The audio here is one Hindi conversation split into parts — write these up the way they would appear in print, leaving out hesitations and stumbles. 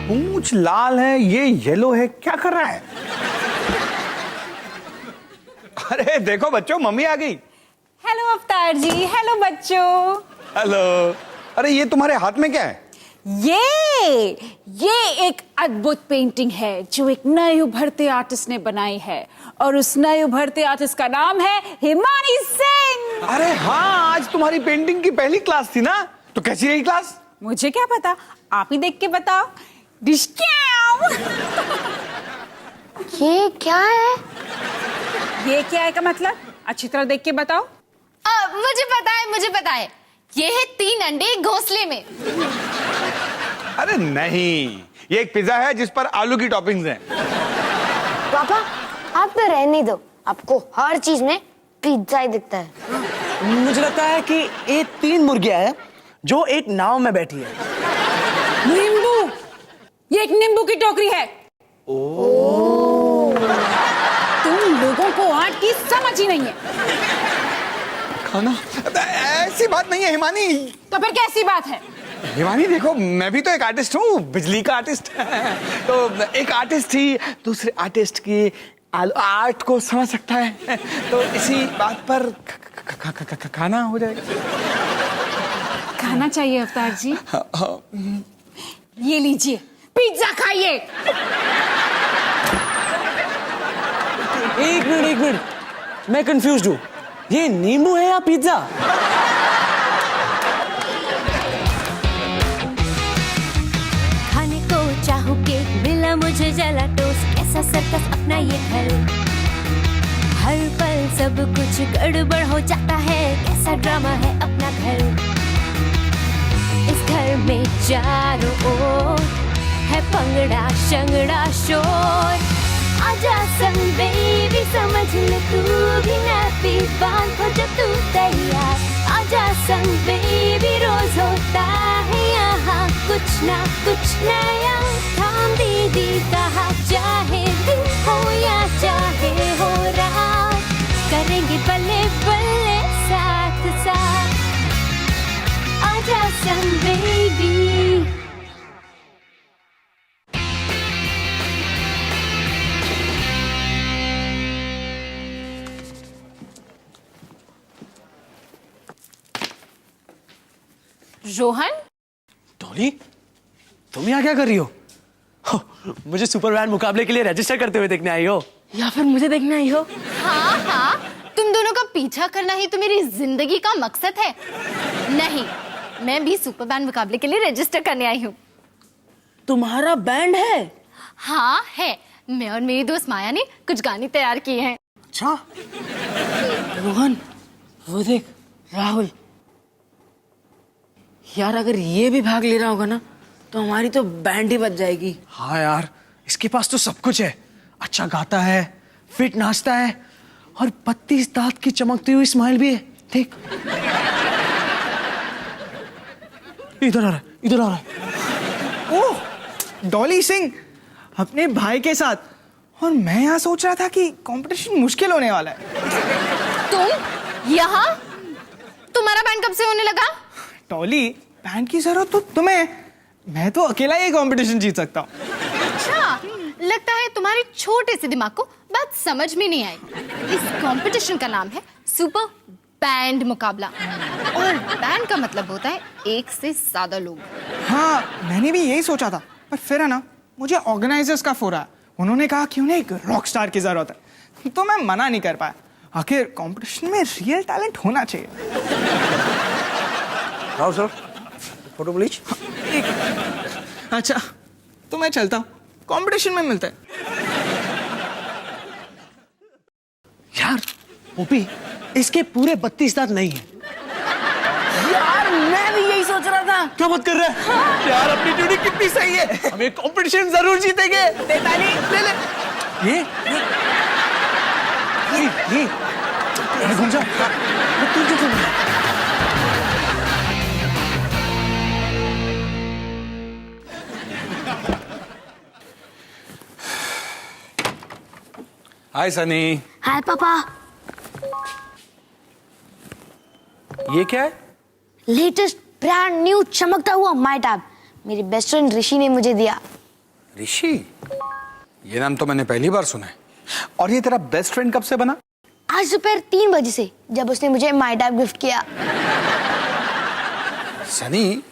पूंछ लाल है, ये येलो है, क्या कर रहा है? अरे देखो बच्चों, मम्मी आ गई। हेलो अवतार जी, हेलो बच्चों। हेलो। अरे ये तुम्हारे हाथ में क्या है? ये एक अद्भुत पेंटिंग है जो एक नए उभरते आर्टिस्ट ने बनाई है, और उस नए उभरते आर्टिस्ट का नाम है हिमानी सिंह। अरे हाँ, आज तुम्हारी पेंटिंग की पहली क्लास थी ना, तो कैसी रही क्लास? मुझे क्या पता, आप ही देख के बताओ। ये क्या है? ये क्या है का मतलब अच्छी तरह देख के बताओ। मुझे पता है, ये है 3 अंडे एक घोंसले में। अरे नहीं, ये एक पिज्जा है जिस पर आलू की टॉपिंग्स हैं। पापा आप तो रहने दो, आपको हर चीज में पिज्जा ही दिखता है। मुझे लगता है कि ये 3 मुर्गियां हैं जो एक नाव में बैठी है। नींबू, ये एक नींबू की टोकरी है। तुम लोगों को आर्ट की समझ ही नहीं है। खाना? ऐसी बात नहीं है हिमानी। तो फिर कैसी बात है? हिमानी देखो, मैं भी तो एक आर्टिस्ट हूँ, बिजली का आर्टिस्ट। तो एक आर्टिस्ट ही दूसरे आर्टिस्ट की आर्ट को समझ सकता है, तो इसी बात पर खाना हो जाएगा। खाना चाहिए अवतार जी? ये लीजिए, पिज्जा खाइए। एक मिनट, मैं कंफ्यूज्ड हूँ। ये नींबू है या पिज्जा? खाने को चाहूं केक, मिला मुझे जला टोस्ट, कैसा सर्कस अपना ये घर। हर पल सब कुछ गड़बड़ हो जाता है, कैसा ड्रामा है अपना घर। इस घर में चारों ओर है पंगड़ा शंगड़ा शोर। आजा संग बेबी, समझ ले तू भी नैपी बांध हो जब तू तैयार। आजा संग बेबी, रोज होता है यहाँ कुछ ना कुछ नया। थाम दीदी कहा, चाहे दिन हो या चाहे हो रात, करेंगे बल्ले बल्ले साथ साथ। आजा संग बेबी। रोहन, डॉली, तुम यहाँ क्या कर रही हो? मुझे सुपर बैंड मुकाबले के लिए रजिस्टर करते हुए देखने आई हो या फिर मुझे देखने आई हो? हाँ, तुम दोनों का पीछा करना ही तो मेरी जिंदगी का मकसद है। नहीं, मैं भी सुपर बैंड मुकाबले के लिए रजिस्टर करने आई हूँ। तुम्हारा बैंड है? हाँ है, मैं और मेरी दोस्त माया ने कुछ गाने तैयार किए हैं। अच्छा। रोहन, वो देख, राहुल। यार अगर ये भी भाग ले रहा होगा ना, तो हमारी तो बैंड ही बच जाएगी। हाँ यार, इसके पास तो सब कुछ है। अच्छा गाता है, फिट नाचता है, और 32 दांत की चमकती हुई स्माइल भी है। देख, इधर आ रहा है। ओह, डॉली सिंह अपने भाई के साथ। और मैं यहाँ सोच रहा था कि कंपटीशन मुश्किल होने वाला है। तुम यहाँ? तुम्हारा बैंड कब से होने लगा? डॉली, बैंड की जरूरत तो तुम्हें, मैं तो अकेला ही कंपटीशन जीत सकता हूँ। अच्छा, लगता है तुम्हारे छोटे से दिमाग को बात समझ में नहीं आई। इस कंपटीशन का नाम है सुपर बैंड मुकाबला, और बैंड का मतलब होता है एक से ज्यादा लोग। हाँ, मैंने भी यही सोचा था, पर फिर है ना, मुझे ऑर्गेनाइजर्स का फोन आया। उन्होंने कहा कि उन्हें एक रॉक स्टार की जरूरत है, तो मैं मना नहीं कर पाया। आखिर कंपटीशन में रियल टैलेंट होना चाहिए। आओ सर, फोटो प्लीज। अच्छा, तो मैं चलता हूँ, कंपटीशन में मिलते हैं। यार ओपी, इसके पूरे 32 दांत नहीं है। यार मैं भी यही सोच रहा था। क्या बात कर रहा है? यार अपनी ट्यूनिंग कितनी सही है, हम ये कंपटीशन जरूर जीतेंगे। ले ये घूम जा। तू क्यों घूम रहा है? हाय सनी। हाय पापा। ये क्या है? लेटेस्ट ब्रांड न्यू चमकता हुआ माय टैब, मेरी बेस्ट फ्रेंड ऋषि ने मुझे दिया। ऋषि, ये नाम तो मैंने पहली बार सुना है। और ये तेरा बेस्ट फ्रेंड कब से बना? आज दोपहर 3 बजे से, जब उसने मुझे माई टैब गिफ्ट किया। सनी,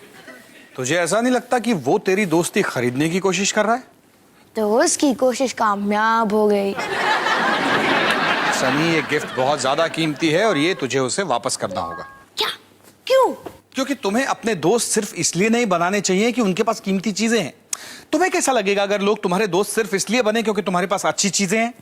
तुझे ऐसा नहीं लगता कि वो तेरी दोस्ती खरीदने की कोशिश कर रहा है? तो उसकी कोशिश कामयाब हो गई। सनी, ये गिफ्ट बहुत ज्यादा कीमती है और ये तुझे उसे वापस करना होगा। क्या? क्यों? क्योंकि तुम्हें अपने दोस्त सिर्फ इसलिए नहीं बनाने चाहिए कि उनके पास कीमती चीजें हैं। तुम्हें कैसा लगेगा अगर लोग तुम्हारे दोस्त सिर्फ इसलिए बने क्योंकि तुम्हारे पास अच्छी चीजें हैं?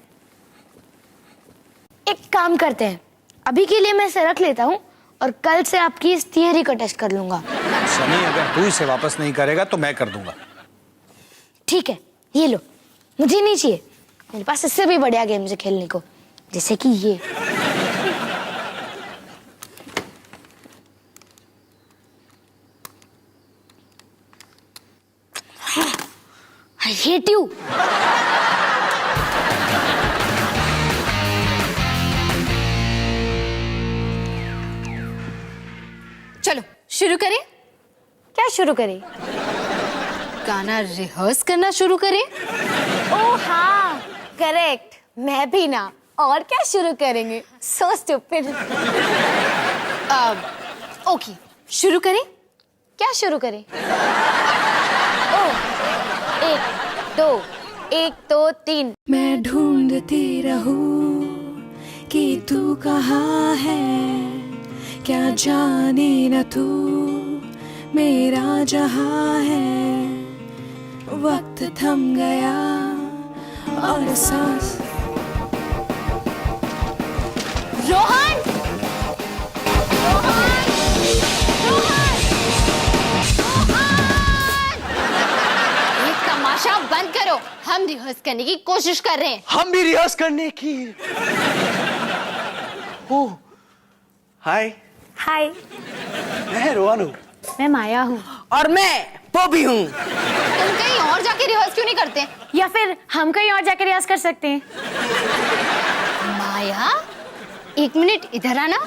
एक काम करते हैं, अभी के लिए मैं इसे रख लेता हूँ और कल से आपकी इस थियरी को टेस्ट कर लूंगा। सनी, अगर तू इसे वापस नहीं करेगा तो मैं कर दूंगा। ठीक है, ये लो। मुझे नहीं चाहिए, मेरे पास इससे भी बढ़िया गेम है खेलने को, जैसे कि ये। I hate you. चलो शुरू करें। क्या शुरू करें? गाना रिहर्स करना शुरू करें। ओह हाँ, करेक्ट। मैं भी ना। और क्या शुरू करेंगे? So stupid. ओके, शुरू करें। क्या शुरू करें? ओह, 1 2 1 2 3। मैं ढूंढती रहूं कि तू कहाँ है, क्या जाने न तू मेरा जहाँ है। वक्त थम गया और सांस। रोहन, ये तमाशा बंद करो। हम रिहर्स करने की कोशिश कर रहे हैं। हम भी रिहर्स करने की। ओह, हाय, हाय, मैं रोहन हूँ। मैं माया हूँ। और मैं बॉबी हूँ। तुम कहीं और जाके रिहर्स क्यों नहीं करते? या फिर हम कहीं और जाकर रियाज कर सकते हैं। माया, 1 मिनट इधर आना।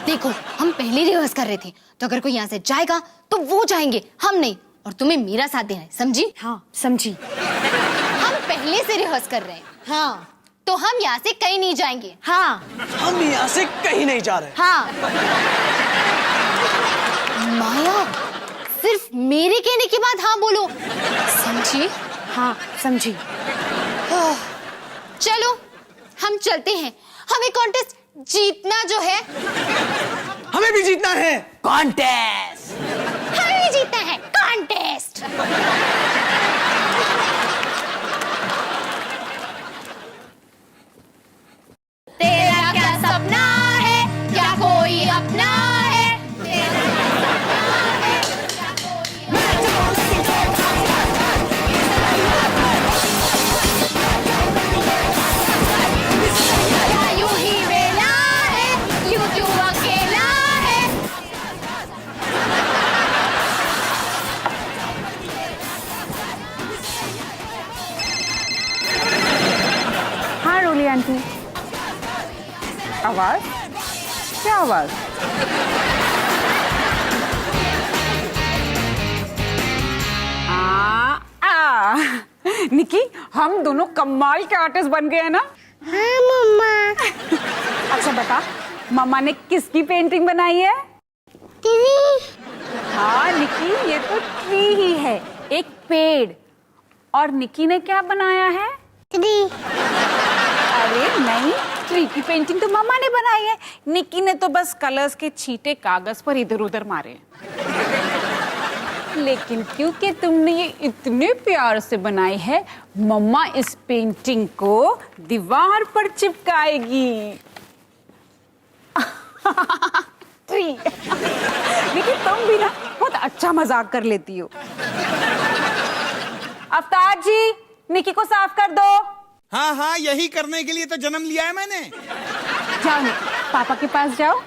देखो, हम पहले रिहर्स कर रहे थे, तो अगर कोई यहाँ से जाएगा तो वो जाएंगे, हम नहीं। और तुम्हें मेरा साथ देना है, समझी? हाँ, समझी। हम पहले से रिहर्स कर रहे हैं। हाँ, तो हम यहाँ से कहीं नहीं जाएंगे। हाँ हम यहाँ से कहीं नहीं जा रहे। हाँ। माया, सिर्फ मेरे कहने के बाद हाँ बोलो, समझी? हाँ, समझी। चलो हम चलते हैं। हमें कॉन्टेस्ट जीतना जो है, हमें भी जीतना है कॉन्टेस्ट। हमें भी जीतना है कॉन्टेस्ट। तेरा क्या सपना है, क्या कोई अपना है? तेरा क्या सपना है, क्या क्या यूं ही वेला है, यूं क्यों अकेला है? हाँ रोली आंटी। आवाज? क्या आवाज? निकी, हम दोनों कमाल के आर्टिस्ट बन गए हैं ना? हाँ मम्मा। अच्छा बता, मम्मा ने किसकी पेंटिंग बनाई है? हाँ निकी, ये तो ट्री ही है, एक पेड़। और निकी ने क्या बनाया है? ट्री। अरे नहीं, ट्री की पेंटिंग तो मम्मा ने बनाई है। निकी ने तो बस कलर्स के छींटे कागज पर इधर उधर मारे हैं। लेकिन क्योंकि तुमने ये इतने प्यार से बनाई है, मम्मा इस पेंटिंग को दीवार पर चिपकाएगी। ट्री। लेकिन तुम भी ना बहुत अच्छा मजाक कर लेती हो। अवतार जी, निकी को साफ कर दो। हाँ हाँ, यही करने के लिए तो जन्म लिया है मैंने। जाओ निकी, पापा के पास जाओ।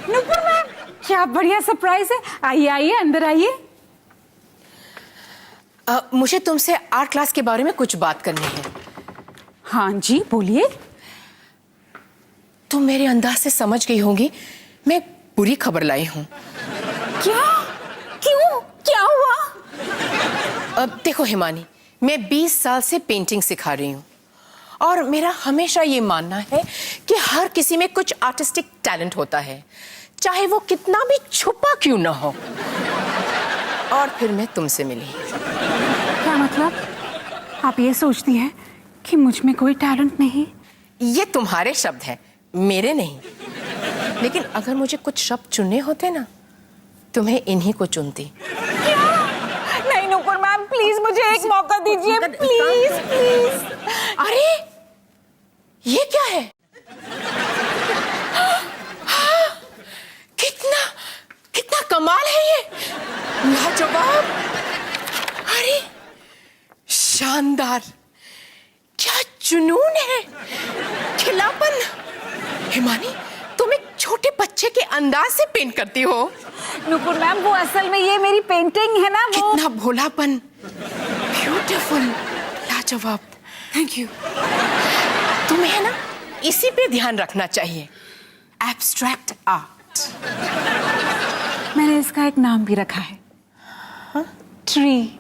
नुपुर मैम, क्या बढ़िया सरप्राइज है। आइए आइए, अंदर आइए। मुझे तुमसे आर्ट क्लास के बारे में कुछ बात करनी है। हाँ जी, बोलिए। तुम मेरे अंदाज से समझ गई होगी मैं बुरी खबर लाई हूँ। क्या? क्यों? क्या हुआ? अब देखो हिमानी, मैं 20 साल से पेंटिंग सिखा रही हूँ और मेरा हमेशा ये मानना है कि हर किसी में कुछ आर्टिस्टिक टैलेंट होता है, चाहे वो कितना भी छुपा क्यों ना हो। और फिर मैं तुमसे मिली। क्या मतलब? आप ये सोचती हैं कि मुझ में कोई टैलेंट नहीं? ये तुम्हारे शब्द हैं, मेरे नहीं। लेकिन अगर मुझे कुछ शब्द चुनने होते ना, तुम्हें इन्हीं को चुनती। नहीं नुपुर मैम, प्लीज मुझे एक मौका दीजिए, प्लीज प्लीज। अरे ये क्या है? कितना कितना कमाल है ये, लाजवाब। अरे शानदार, क्या जुनून है, खिलापन। हिमानी, तुम एक छोटे बच्चे के अंदाज से पेंट करती हो। नुपुर मैम, वो असल में ये मेरी पेंटिंग है ना, वो। कितना भोलापन, ब्यूटीफुल, लाजवाब। Thank you. तुम्हें ना इसी पे ध्यान रखना चाहिए, एब्स्ट्रैक्ट आर्ट। मैंने इसका एक नाम भी रखा है, ट्री।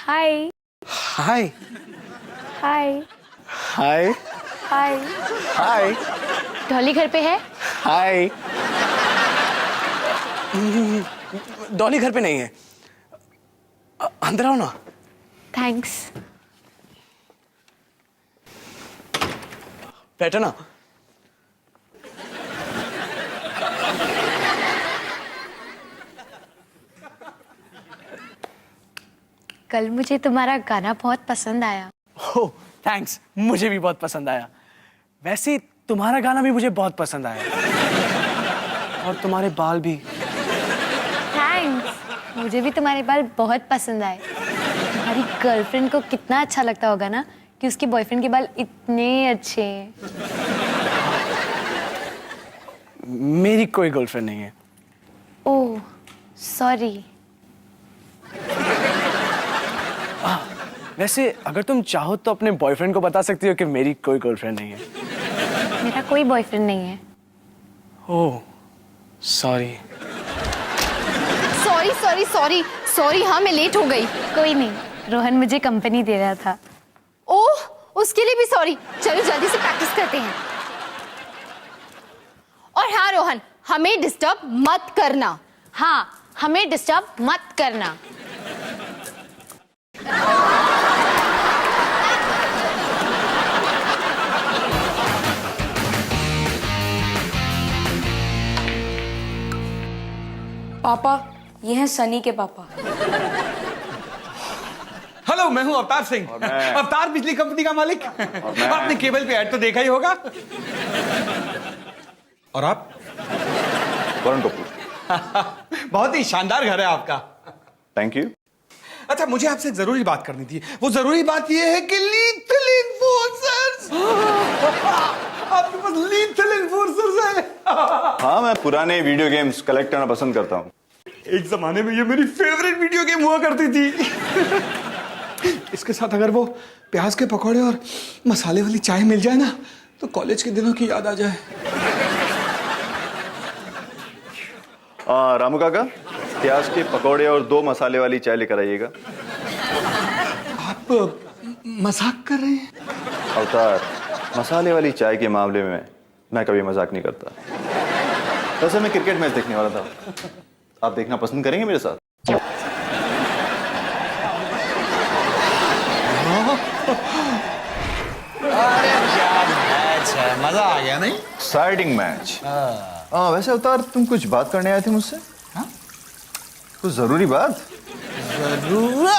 हाय हाय हाय हाय हाय। हाय डॉली घर पे है? हाय। डॉली घर पे नहीं है, अंदर आओ ना। थैंक्स। बैठो ना। कल मुझे तुम्हारा गाना बहुत पसंद आया। हो थैंक्स, मुझे भी बहुत पसंद आया। वैसे तुम्हारा गाना भी मुझे बहुत पसंद आया, और तुम्हारे बाल भी। थैंक्स, मुझे भी तुम्हारे बाल बहुत पसंद आए। तुम्हारी गर्लफ्रेंड को कितना अच्छा लगता होगा ना कि उसके बॉयफ्रेंड के बाल इतने अच्छे हैं। मेरी कोई गर्लफ्रेंड नहीं है। Oh sorry. वैसे अगर तुम चाहो तो अपने बॉयफ्रेंड को बता सकती हो कि मेरी कोई गर्लफ्रेंड नहीं है। मेरा कोई बॉयफ्रेंड नहीं है। Oh sorry. Sorry sorry sorry sorry, हाँ मैं लेट हो गई। कोई नहीं, रोहन मुझे कंपनी दे रहा था। ओह, उसके लिए भी सॉरी। चलो जल्दी से प्रैक्टिस करते हैं। और हाँ रोहन, हमें डिस्टर्ब मत करना। हाँ, हमें डिस्टर्ब मत करना। पापा, ये हैं सनी के पापा। हेलो, मैं हूं अवतार सिंह, अवतार बिजली कंपनी का मालिक। आपने केबल पे ऐड तो देखा ही होगा। और आप? वरुण कपूर। बहुत ही शानदार घर है आपका। Thank you. अच्छा, मुझे आपसे एक जरूरी बात करनी थी। वो जरूरी बात ये है कि लीथल इन्फोर्सर्स, आपके पास लीथल इन्फोर्सर्स है। हाँ, मैं पुराने वीडियो गेम्स कलेक्ट करना पसंद करता हूँ। एक जमाने में ये मेरी फेवरेट वीडियो गेम हुआ करती थी। इसके साथ अगर वो प्याज के पकौड़े और मसाले वाली चाय मिल जाए ना, तो कॉलेज के दिनों की याद आ जाए। रामू काका, प्याज के पकौड़े और 2 मसाले वाली चाय लेकर आइएगा। आप मजाक कर रहे हैं? अवतार, मसाले वाली चाय के मामले में मैं कभी मजाक नहीं करता। वैसे मैं क्रिकेट मैच देखने वाला था, आप देखना पसंद करेंगे मेरे साथ? अरे क्या मैच है, मजा आ गया नहीं? Exciting match. वैसे अवतार, तुम कुछ बात करने आए थे मुझसे? हाँ? कुछ जरूरी बात? जरूर।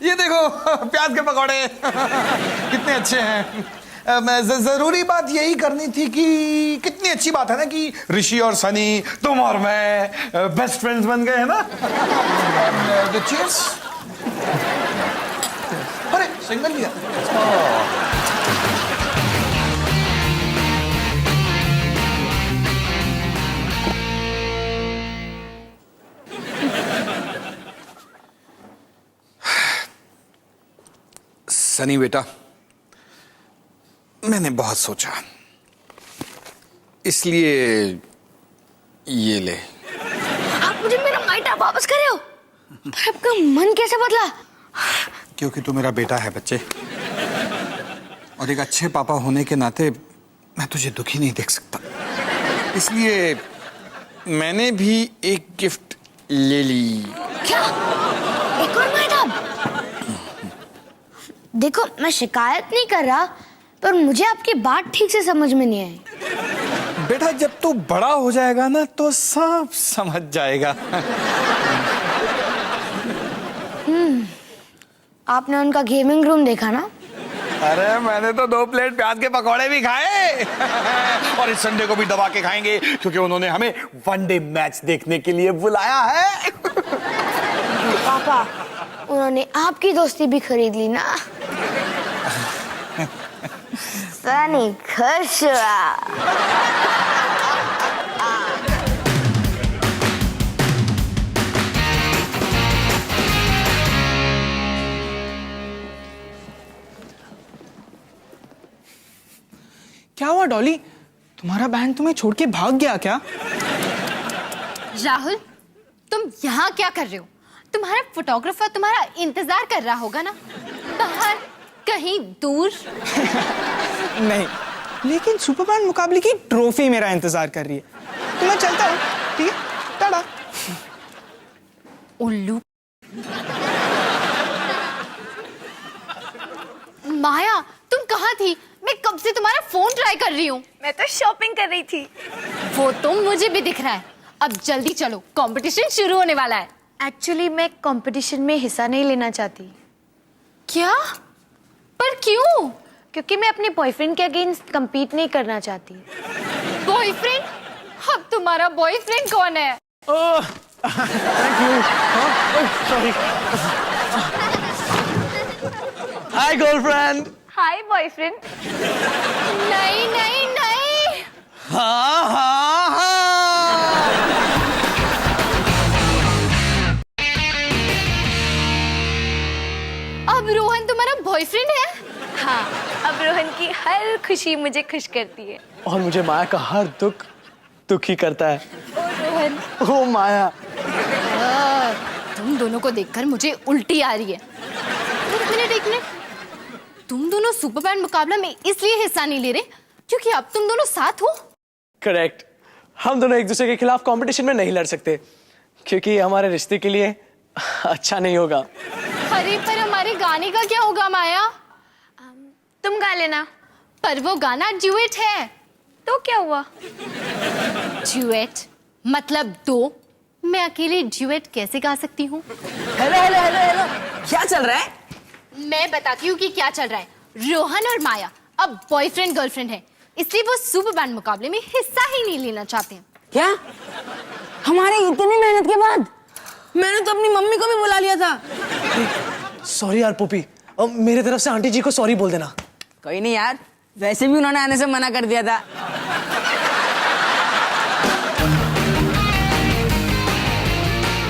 ये देखो प्याज के पकौड़े कितने अच्छे हैं। जरूरी बात यही करनी थी कि कितनी अच्छी बात है ना कि ऋषि और सनी, तुम और मैं बेस्ट फ्रेंड्स बन गए हैं ना। चीयर्स। अरे सिंगल लिया। सनी बेटा, मैंने बहुत सोचा, इसलिए ये ले। आप मुझे मेरा माइटा वापस कर रहे हो? पर आपका मन कैसे बदला? क्योंकि तू मेरा बेटा है बच्चे, और एक अच्छे पापा होने के नाते मैं तुझे दुखी नहीं देख सकता, इसलिए मैंने भी एक गिफ्ट ले ली। क्या? एक और माइटा? देखो, मैं शिकायत नहीं कर रहा, पर मुझे आपकी बात ठीक से समझ में नहीं आई। बेटा, जब तू बड़ा हो जाएगा ना तो सब समझ जाएगा। आपने उनका गेमिंग रूम देखा ना? अरे मैंने तो 2 प्लेट प्याज के पकौड़े भी खाए और इस संडे को भी दबा के खाएंगे, क्योंकि उन्होंने हमें वनडे मैच देखने के लिए बुलाया है। पापा, उन्होंने आपकी दोस्ती भी खरीद ली ना? सनी खुश हुआ। क्या हुआ डॉली, तुम्हारा बैंड तुम्हें छोड़ के भाग गया क्या? राहुल, तुम यहाँ क्या कर रहे हो? तुम्हारा फोटोग्राफर तुम्हारा इंतजार कर रहा होगा ना, बाहर कहीं दूर। नहीं, लेकिन सुपर बैंड मुकाबले की ट्रॉफी मेरा इंतजार कर रही है, तो मैं चलता हूँ। ठीक है, टाटा। उल्लू। माया, तुम कहाँ थी? मैं कब से तुम्हारा फोन ट्राई कर रही हूँ। मैं तो शॉपिंग कर रही थी। वो तो मुझे भी दिख रहा है। अब जल्दी चलो, कंपटीशन शुरू होने वाला है। एक्चुअली मैं कंपटीशन में हिस्सा नहीं लेना चाहती। क्या? पर क्यों? क्योंकि मैं अपने बॉयफ्रेंड के अगेंस्ट compete नहीं करना चाहती। बॉयफ्रेंड? अब तुम्हारा बॉयफ्रेंड कौन है? Thank you. Sorry. Hi girlfriend. Hi boyfriend. नहीं नहीं नहीं। हाँ हाँ हाँ। अब रोहन तुम्हारा बॉयफ्रेंड है? हाँ, अब रोहन की हर खुशी मुझे खुश करती है। और मुझे माया का हर दुख दुखी करता है। रोहन, ओ माया। तुम दोनों को देखकर मुझे उल्टी आ रही है। एक मिनट, तुम दोनों सुपर बैंड मुकाबला में इसलिए हिस्सा नहीं ले रहे क्योंकि अब तुम दोनों साथ हो? करेक्ट। हम दोनों एक दूसरे के खिलाफ कंपटीशन में नहीं लड़ सकते, क्योंकि हमारे रिश्ते के लिए अच्छा नहीं होगा। अरे पर हमारे गाने का क्या होगा माया? तुम गा लेना। पर वो गाना ड्यूएट है। तो क्या हुआ? ड्यूएट मतलब 2। मैं अकेले ड्यूएट कैसे गा सकती हूँ? हेलो हेलो हेलो हेलो, क्या चल रहा है? मैं बताती हूँ कि क्या चल रहा है। रोहन और माया अब बॉयफ्रेंड गर्लफ्रेंड है, इसलिए वो सुपर बैंड मुकाबले में हिस्सा ही नहीं लेना चाहते हैं। क्या? हमारे इतनी मेहनत के बाद? मैंने तो अपनी मम्मी को भी बुला लिया था। सॉरी यार पोपी, मेरे तरफ से आंटी जी को सॉरी बोल देना। कोई नहीं यार, वैसे भी उन्होंने आने से मना कर दिया था।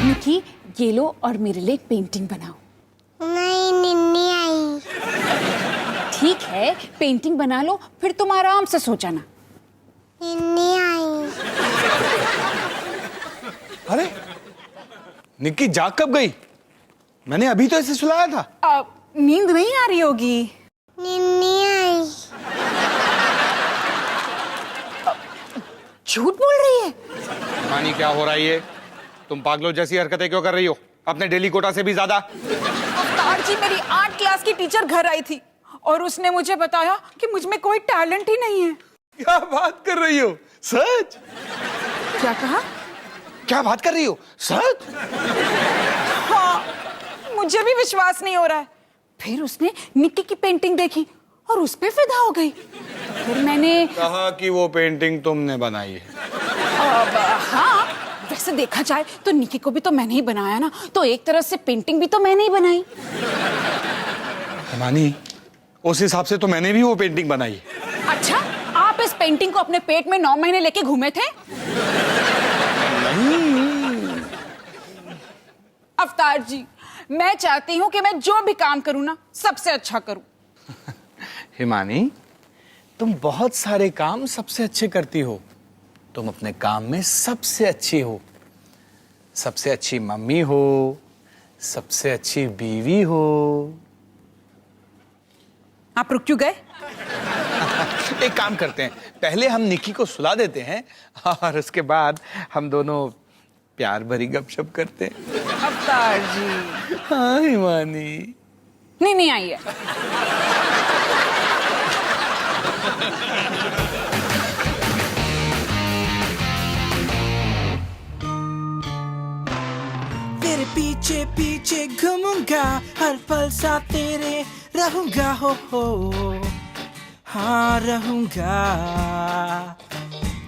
निकी, ये लो और मेरे लिए एक पेंटिंग बनाओ। नहीं, निन्नी आई। ठीक है, पेंटिंग बना लो, फिर तुम आराम से सो जाना। निन्नी आई। अरे निक्की जाग कब गई? मैंने अभी तो इसे सुलाया था। नींद नहीं आ रही होगी। निन्नी आई। झूठ बोल रही है। मानी, क्या हो रहा है ये? तुम पागलों जैसी हरकतें क्यों कर रही हो? अपने डेली कोटा से भी ज्यादा। अवतार जी, मेरी आर्ट क्लास की टीचर घर आई थी और उसने मुझे बताया कि मुझ में कोई टैलेंट ही नहीं है। क्या बात कर रही हो? सच? क्या कहा? क्या बात कर रही हो? सच? हाँ, मुझे भी विश्वास नहीं हो रहा है। फिर उसने निक्की की पेंटिंग देखी और उस पे फिदा हो गई। फिर मैंने कहा कि वो पेंटिंग तुमने बनाई है। हाँ, वैसे देखा जाए तो निक्की को भी तो मैंने ही बनाया ना, तो एक तरह से पेंटिंग भी तो मैंने ही बनाई। मानी, उस हिसाब से तो मैंने भी वो पेंटिंग बनाई। अच्छा, आप इस पेंटिंग को अपने पेट में 9 महीने लेके घूमे थे? नहीं। अवतार जी, मैं चाहती हूँ कि मैं जो भी काम करूँ ना, सबसे अच्छा करूँ। हिमानी, तुम बहुत सारे काम सबसे अच्छे करती हो। तुम अपने काम में सबसे अच्छी हो, सबसे अच्छी मम्मी हो, सबसे अच्छी बीवी हो। आप रुक क्यों गए? एक काम करते हैं, पहले हम निकी को सुला देते हैं और उसके बाद हम दोनों प्यार भरी गपशप करते हैं। अवतार जी। हाँ हिमानी। नहीं आई है। तेरे पीछे पीछे घूमूंगा, हर पल साथ तेरे रहूंगा, हो हाँ रहूंगा।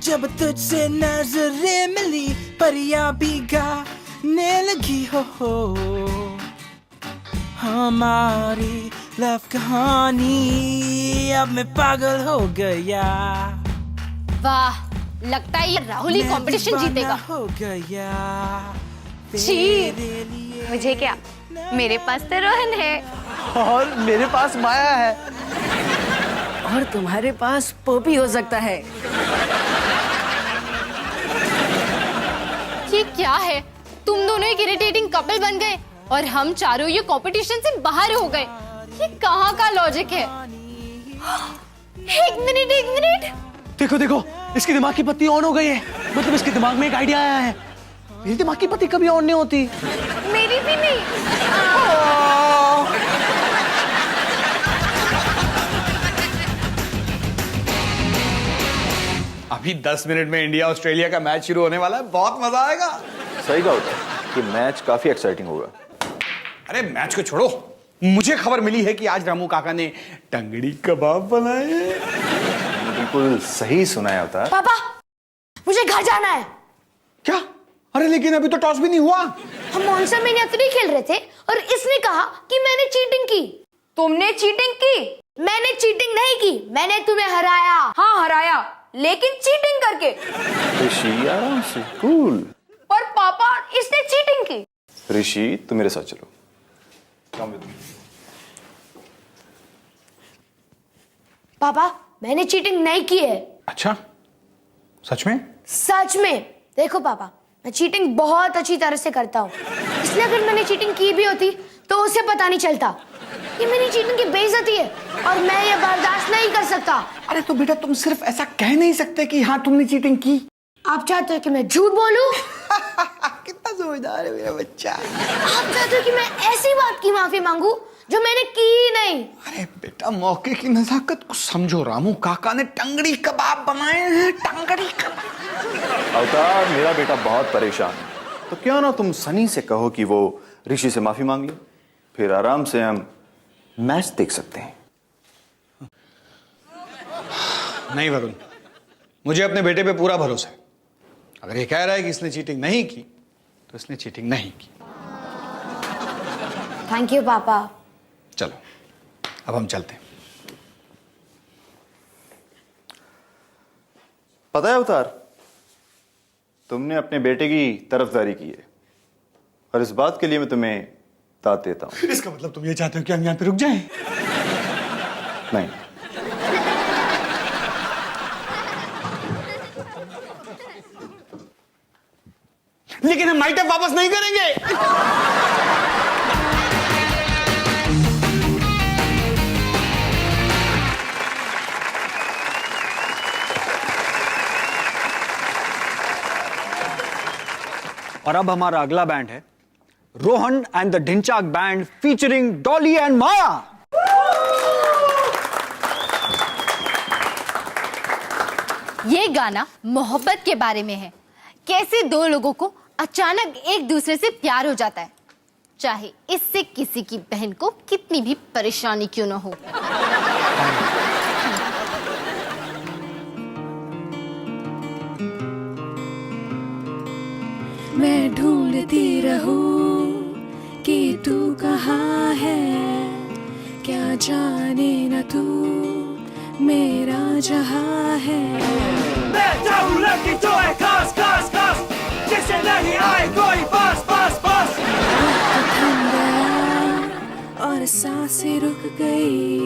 जब तुझसे नजरें मिली, परियां भी गाने लगी, हो हमारी लव कहानी, अब मैं पागल हो गया। वाह, लगता है ये राहुल ही कंपटीशन जीतेगा। हो गया छी, मुझे क्या, मेरे पास तो रोहन है। और मेरे पास माया है। और तुम्हारे पास पोपी हो सकता है। ये क्या है, तुम दोनों एक इरिटेटिंग कपल बन गए और हम चारों ये कंपटीशन से बाहर हो गए। ये कहाँ का लॉजिक है? एक मिनट। देखो देखो, इसके दिमाग की पत्ती ऑन हो गई है। मतलब इसके दिमाग में एक आइडिया आया है। मेरी दिमाग की पत्ती कभी ऑन नहीं होती। मेरी भी नहीं। अभी 10 मिनट में इंडिया ऑस्ट्रेलिया का मैच शुरू होने वाला है, बहुत मजा आएगा। सही कहा होता कि मैच काफी एक्साइटिंग होगा। अरे मैच को छोड़ो, मुझे खबर मिली है कि आज रामू काका ने टंगड़ी कबाब बनाए हैं। बिल्कुल सही सुना है अवतार। पापा, मुझे घर जाना है। क्या? अरे लेकिन अभी तो टॉस भी नहीं हुआ। हम मॉन्स्टर मिनिएचर खेल रहे थे और इसने कहा कि मैंने चीटिंग की। तुमने चीटिंग की? मैंने चीटिंग नहीं की, मैंने तुम्हें हराया। हाँ हराया, लेकिन चीटिंग करके। ऋषि आराम से, कूल। पर पापा, इसने चीटिंग की। ऋषि तुम मेरे साथ चलो। Come with me. पापा, मैंने चीटिंग नहीं की है। अच्छा, सच में? सच में। देखो पापा, मैं चीटिंग बहुत अच्छी तरह से करता हूँ, इसलिए अगर मैंने चीटिंग की भी होती तो उसे पता नहीं चलता। ये मेरी चीटिंग की बेइज्जती है और मैं ये बर्दाश्त नहीं कर सकता। अरे तो बेटा, तुम सिर्फ ऐसा कह नहीं सकते कि हाँ तुमने चीटिंग की। आप चाहते हो कि मैं झूठ बोलूं? कितना समझदार है मेरा बच्चा। आप चाहते हो कि मैं ऐसी बात की माफी मांगू जो मैंने की ही नहीं? अरे बेटा, मौके की नजाकत को समझो। रामू काका ने टंगड़ी कबाब बनाए हैं, टंगड़ी कबाब। अवतार, मेरा बेटा बहुत परेशान है, तो क्यों ना तुम सनी से कहो कि वो ऋषि से माफी मांग ले, फिर आराम से हम मैच देख सकते हैं। नहीं वरुण, मुझे अपने बेटे पे पूरा भरोसा है। अगर ये कह रहा है कि इसने चीटिंग नहीं की, तो इसने चीटिंग नहीं की। थैंक यू पापा। चलो, अब हम चलते हैं। पता है अवतार, तुमने अपने बेटे की तरफदारी की है और इस बात के लिए मैं तुम्हें दाद देता हूं। इसका मतलब तुम ये चाहते हो कि हम यहां पे रुक जाएं? नहीं, लेकिन हम नाइट वापस नहीं करेंगे। और अब हमारा अगला बैंड है Rohan and the Dhinchak band featuring Dolly and Maya. ये गाना मोहब्बत के बारे में है। कैसे दो लोगों को अचानक एक दूसरे से प्यार हो जाता है, चाहे इससे किसी की बहन को कितनी भी परेशानी क्यों ना हो। मैं ढूंढती रहूं कि तू कहाँ है, क्या जाने न तू मेरा जहां है। मैं जाऊं लड़की जो है खास खास खास, जिसे नहीं आए कोई पास पास पास। वक्त थम गया और सांसें रुक गई,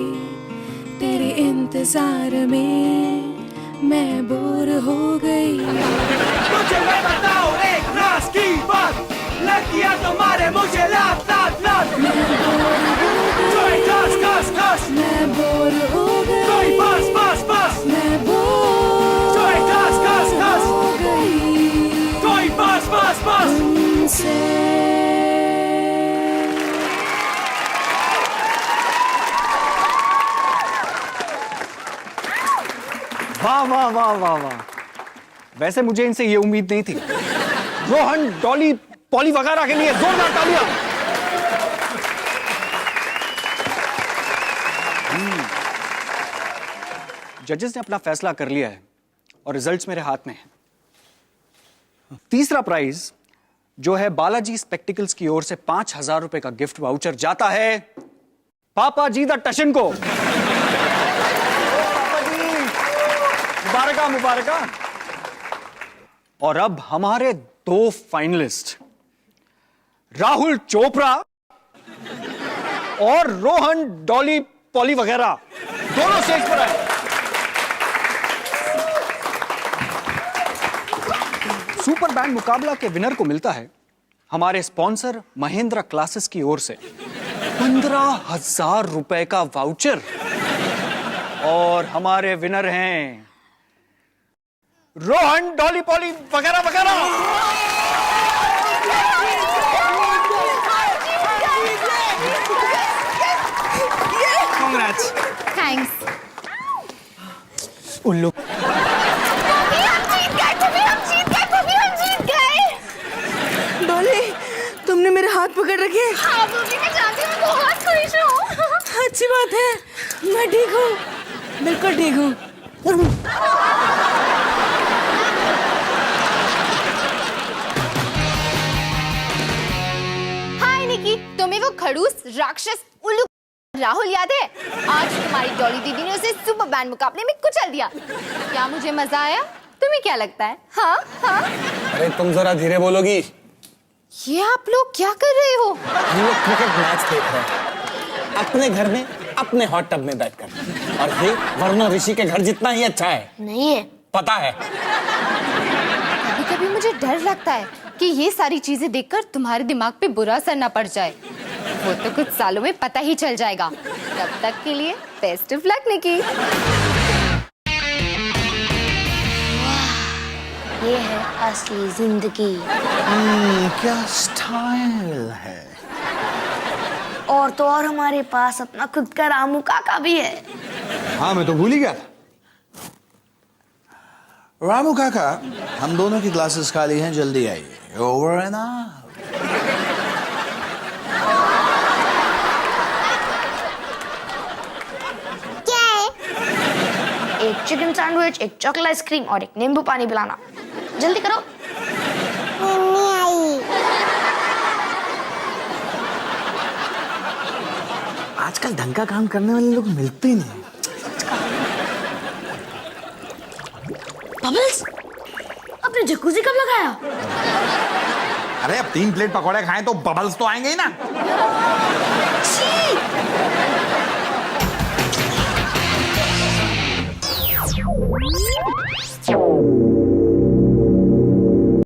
तेरे इंतजार में मैं बोर हो गई। मुझे मैं बताओ एक राज की बात, लड़कियां तुम्हारे मुझे लात लात लात। मैं बोर हो कोई कस कस कस, गई, मैं बोर हो गई, कोई बस बस बस, मैं बोर कोई कस कस कस, हो गई कोई बस बस बस। तुमसे। वाह वाह वाह वाह वाह, वैसे मुझे इनसे ये उम्मीद नहीं थी। रोहन, डॉली, पॉली वगैरह के लिए जोरदार तालियां। जजेस ने अपना फैसला कर लिया है और रिजल्ट्स मेरे हाथ में हैं। तीसरा प्राइज जो है बालाजी स्पेक्टिकल्स की ओर से 5,000 रुपए का गिफ्ट वाउचर जाता है पापा जी द टशन को। मुबारका मुबारका। और अब हमारे दो फाइनलिस्ट राहुल चोपड़ा और रोहन, डॉली, पॉली वगैरह दोनों स्टेज पर आए। सुपर बैंड मुकाबला के विनर को मिलता है हमारे स्पॉन्सर महेंद्रा क्लासेस की ओर से 15,000 रुपए का वाउचर। और हमारे विनर हैं रोहन, डॉली, पॉली वगैरह वगैरह। कांग्रेट्स। थैंक्स। उल्लू। डॉली, तुमने मेरे हाथ पकड़ रखे। हाँ बूबी, मैं जानती हूँ, बहुत खुश हूँ। अच्छी बात है, मैं ठीक हूँ, बिल्कुल ठीक हूँ। हाय निकी, तुम्हें वो खड़ूस राक्षस उल्लू राहुल याद है? आज तुम्हारी डॉली दीदी ने उसे सुपर बैंड मुकाबले में कुचल दिया। क्या मुझे मजा आया? तुम्हें क्या लगता है? हाँ हाँ। अरे तुम जरा धीरे बोलोगी। ये आप लोग क्या कर रहे हो? हम लोग क्रिकेट मैच देख रहे हैं अपने घर में, अपने हॉट टब में बैठकर। और ये वरुण ऋषि के घर जितना ही अच्छा है। नहीं है। पता है। कभी कभी मुझे डर लगता है कि ये सारी चीजें देखकर तुम्हारे दिमाग पे बुरा असर ना पड़ जाए। वो तो कुछ सालों में पता ही चल जाएगा। तब तक के लिए बेस्ट ऑफ लक निकी। ये है असली जिंदगी। क्या स्टाइल है। और तो और हमारे पास अपना खुद का रामू काका भी है। हाँ, मैं तो भूल ही गया था। रामू काका, हम दोनों की क्लासेस खाली हैं, जल्दी आइए। ओवर है ना। क्या है? एक चिकन सैंडविच, एक चॉकलेट आइसक्रीम और एक नींबू पानी पिलाना। जल्दी करो। मम्मी आई। आजकल ढंग का काम करने वाले लोग मिलते ही नहीं। बबल्स, अपने जकूजी कब लगाया? अरे अब 3 प्लेट पकौड़े खाएं तो बबल्स तो आएंगे ही ना। छी!